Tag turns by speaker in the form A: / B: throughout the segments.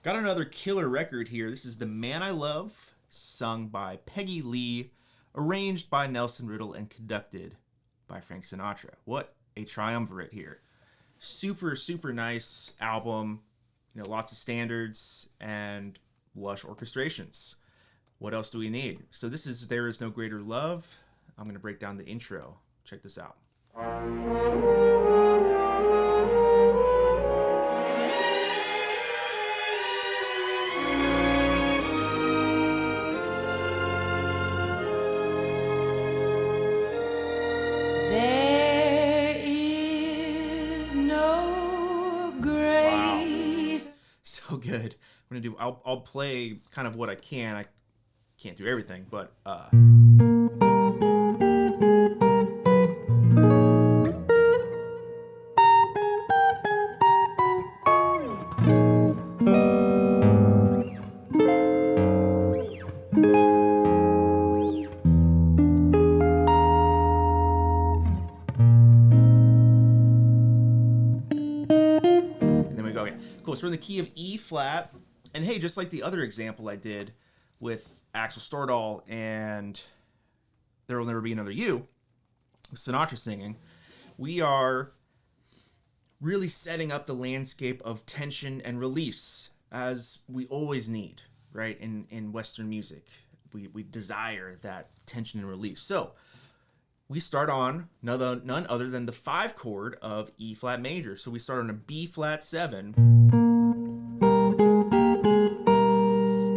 A: Got another killer record here. This is The Man I Love, sung by Peggy Lee, arranged by Nelson Riddle, and conducted by Frank Sinatra. What a triumvirate here. Super, super nice album. You know, lots of standards and lush orchestrations. What else do we need? So this is There Is No Greater Love. I'm going to break down the intro. Check this out.
B: There is no great.
A: Wow. So good. I'll play kind of what I can. I can't do everything, but cool. So we're in the key of E flat, and hey, just like the other example I did with Axel Stordahl and There Will Never Be Another You, with Sinatra singing, we are really setting up the landscape of tension and release, as we always need, right? In Western music, we desire that tension and release. So we start on none other than the 5 chord of E flat major. So we start on a B flat 7.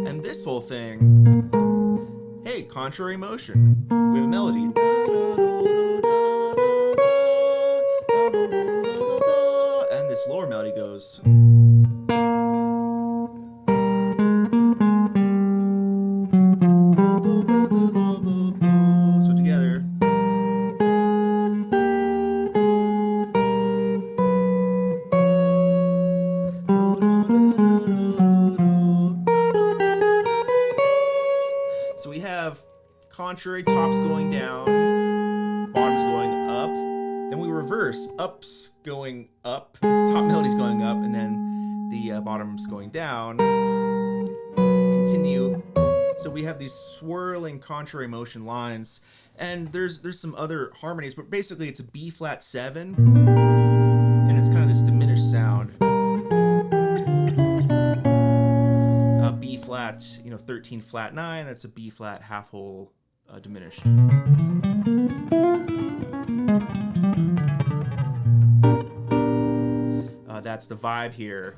A: And this whole thing, hey, contrary motion. We have a melody. And this lower melody goes. So together. So we have contrary, tops going down, bottoms going up, then we reverse, ups going up, top melodies going up, and then the bottoms going down. Continue. So we have these swirling contrary motion lines, and there's some other harmonies, but basically it's a B flat 7, and it's kind of this diminished sound. B flat, 13 flat 9, that's a B flat half whole diminished. That's the vibe here.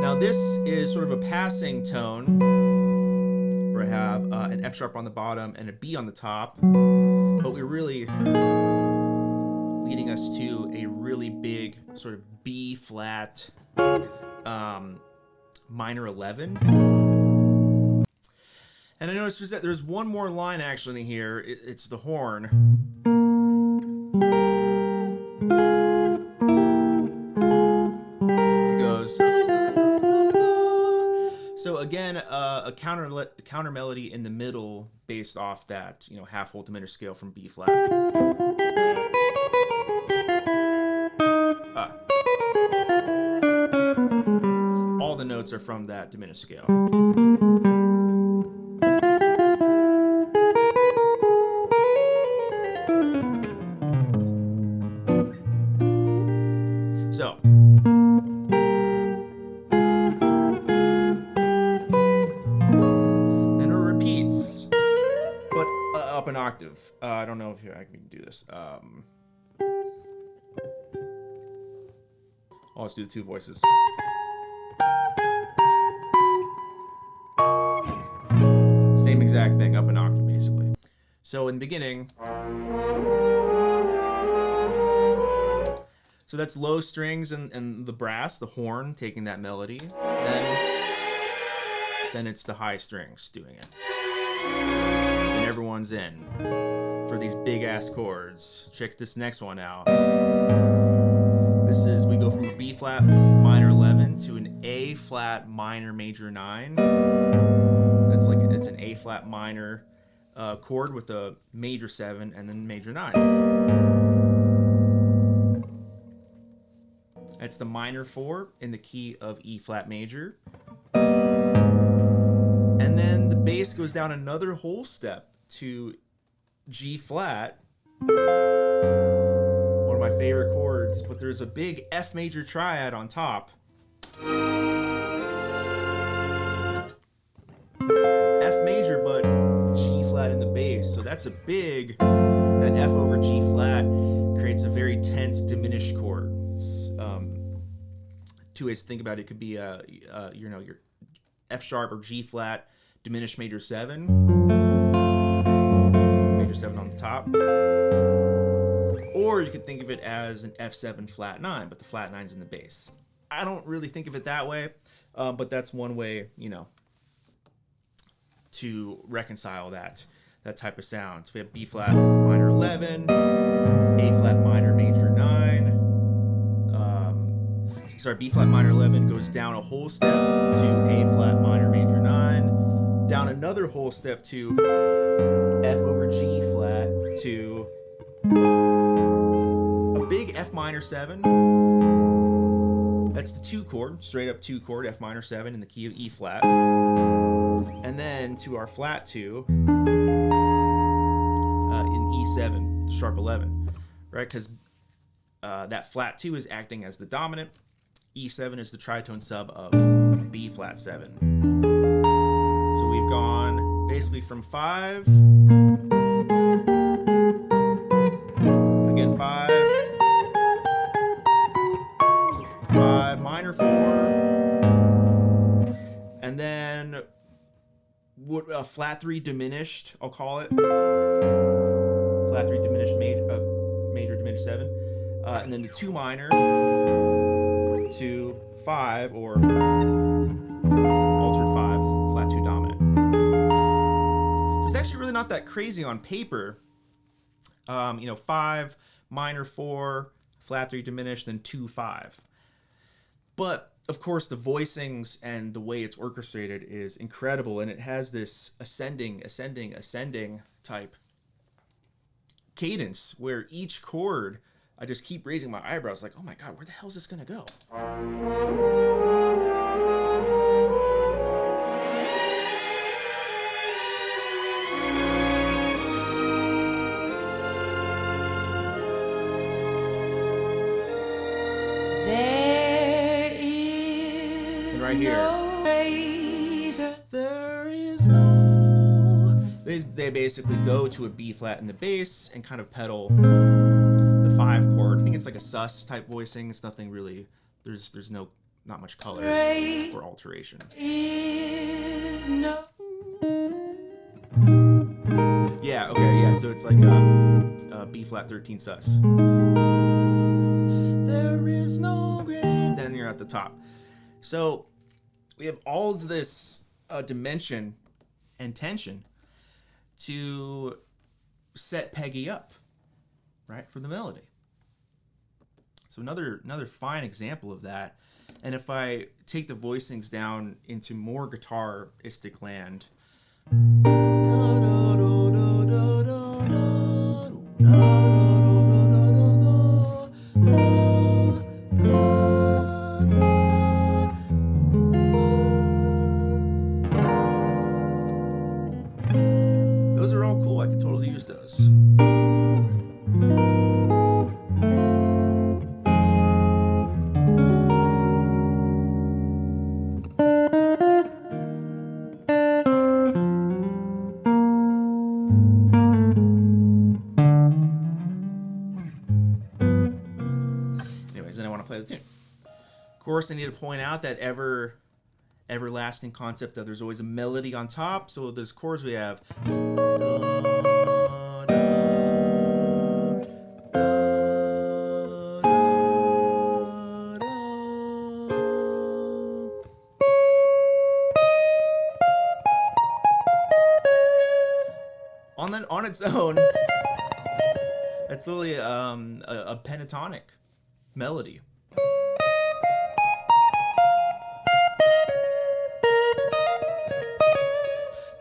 A: Now this is sort of a passing tone where I have an F sharp on the bottom and a B on the top, but we're really leading us to a really big sort of B flat minor 11. And I noticed that there's one more line actually in here. It's the horn. It goes. So again, a counter melody in the middle based off that half whole diminished scale from B flat. All the notes are from that diminished scale. So then it repeats, but up an octave. I don't know if I can do this. Let's do the 2 voices. Same exact thing, up an octave, basically. So in the beginning, so that's low strings and the brass, the horn, taking that melody. Then it's the high strings doing it. And everyone's in for these big-ass chords. Check this next one out. This is, we go from a B flat minor 11 to an A flat minor major 9. It's an A flat minor chord with a major 7 and then major 9. That's the minor 4 in the key of E flat major. And then the bass goes down another whole step to G flat, one of my favorite chords, but there's a big F major triad on top. F major, but G flat in the bass. So that's a big, that F over G flat creates a very tense diminished chord. Two ways to think about it. It could be your F sharp or G flat diminished major 7, major 7 on the top, or you could think of it as an F7 flat 9, but the flat 9's in the bass. I don't really think of it that way, but that's one way, to reconcile that type of sound. So we have B flat minor 11, A flat minor major 9. B flat minor 11 goes down a whole step to A flat minor major 9, down another whole step to F over G flat to a big F minor 7. That's the 2 chord, straight up 2 chord, F minor 7 in the key of E flat. And then to our flat 2 in E7, sharp 11, right? Because that flat 2 is acting as the dominant. E7 is the tritone sub of B flat 7. So we've gone basically from 5, again 5, 5, minor 4, and then what a flat 3 diminished, I'll call it. Flat 3 diminished major diminished 7. And then the 2 minor to 5, or altered 5, flat 2 dominant. So it's actually really not that crazy on paper. 5, minor 4, flat 3 diminished, then 2, 5. But of course, the voicings and the way it's orchestrated is incredible, and it has this ascending type cadence where each chord, I just keep raising my eyebrows like, oh my God, where the hell is this gonna go?
B: There is
A: right here.
B: no greater.
A: There is no. They basically go to a B flat in the bass and kind of pedal the 5 chord. I think it's like a sus type voicing. It's nothing really. There's not much color or alteration.
B: Is no.
A: Yeah. Okay. Yeah. So it's like a B flat 13 sus. There is no great. Then you're at the top. So we have all of this dimension and tension to set Peggy up, right, for the melody. So another fine example of that. And if I take the voicings down into more guitaristic land, those are all cool. I can totally use those. Anyways, then I want to play the tune. Of course, I need to point out that everlasting concept that there's always a melody on top. So those chords we have. On its own, that's literally a pentatonic melody.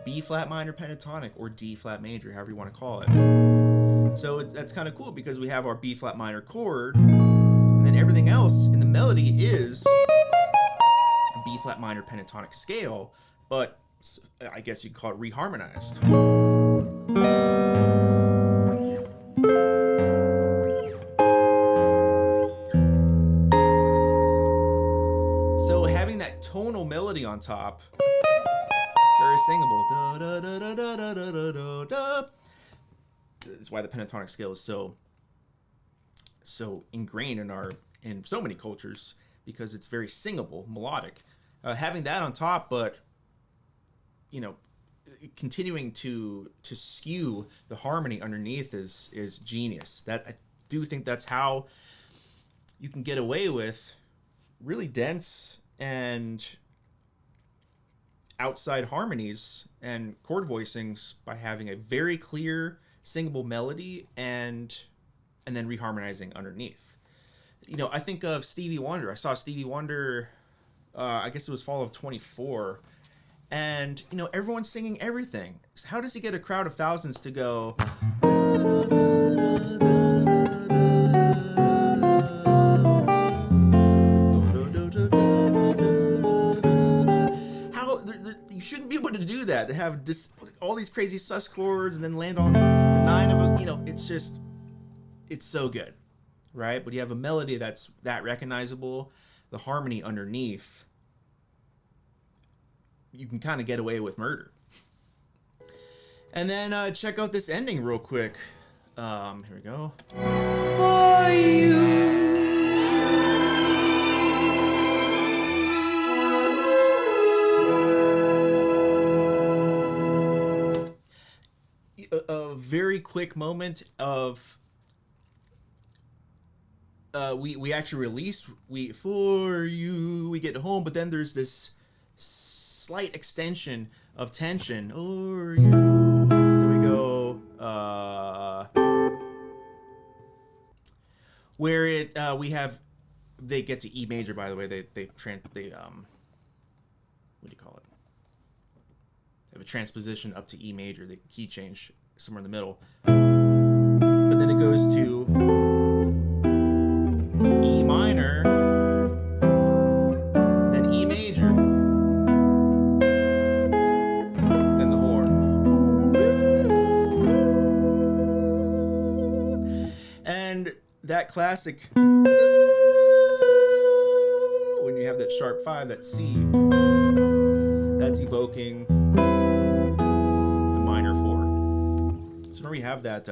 A: B flat minor pentatonic, or D flat major, however you want to call it. So that's kind of cool because we have our B flat minor chord, and then everything else in the melody flat minor pentatonic scale, but I guess you could call it reharmonized. So having that tonal melody on top, very singable. Da, da, da, da, da, da, da, da, da. That's why the pentatonic scale is so ingrained in so many cultures, because it's very singable, melodic. Having that on top, but continuing to skew the harmony underneath is genius. That I do think that's how you can get away with really dense and outside harmonies and chord voicings by having a very clear singable melody and then reharmonizing underneath. I think of Stevie Wonder. I saw Stevie Wonder, I guess it was fall of 24, and everyone's singing everything. So how does he get a crowd of thousands to go? You shouldn't be able to do that. They have all these crazy sus chords and then land on the 9 of a, it's so good, right? But you have a melody that's that recognizable, the harmony underneath, you can kind of get away with murder. And then check out this ending real quick. Here we go.
B: For you.
A: A very quick moment of we actually release for you, we get home, but then there's this slight extension of tension. Or you, there we go. Where it we have, they get to E major, by the way. They what do you call it? They have a transposition up to E major. The key change somewhere in the middle, but then it goes to E minor, then E major, then the horn, and that classic when you have that sharp 5, that C, that's evoking the minor 4. So we have that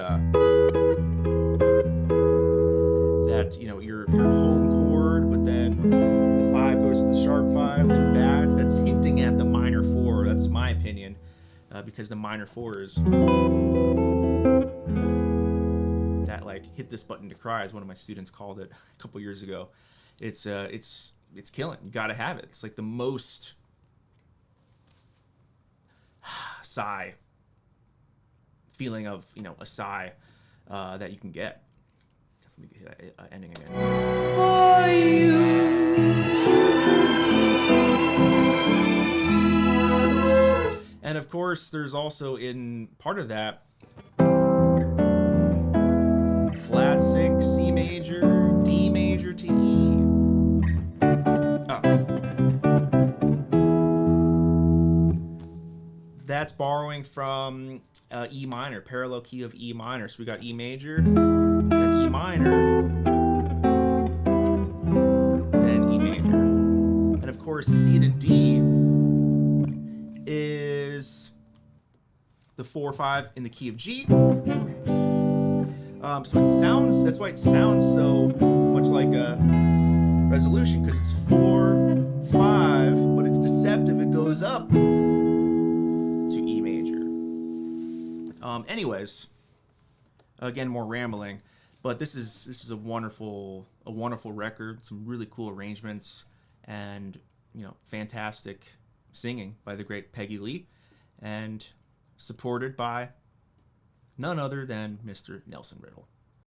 A: your home chord, but then the 5 goes to the sharp 5, then back. That's hinting at the minor 4. That's my opinion, because the minor 4 is that, like, hit this button to cry, as one of my students called it a couple years ago. It's killing. You got to have it. It's like the most sigh feeling of a sigh that you can get. Just let me get that ending again.
B: For you.
A: And of course, there's also in part of that flat 6, C major, D major to E. That's borrowing from E minor, parallel key of E minor. So we got E major, then E minor, then E major. And of course, C to D is the 4/5 in the key of G. So it sounds, that's why it sounds so much like a resolution, because it's 4/5, but it's deceptive. It goes up to E major. Anyways, again, more rambling, but this is a wonderful record. Some really cool arrangements, and fantastic singing by the great Peggy Lee, and supported by none other than Mr. Nelson Riddle.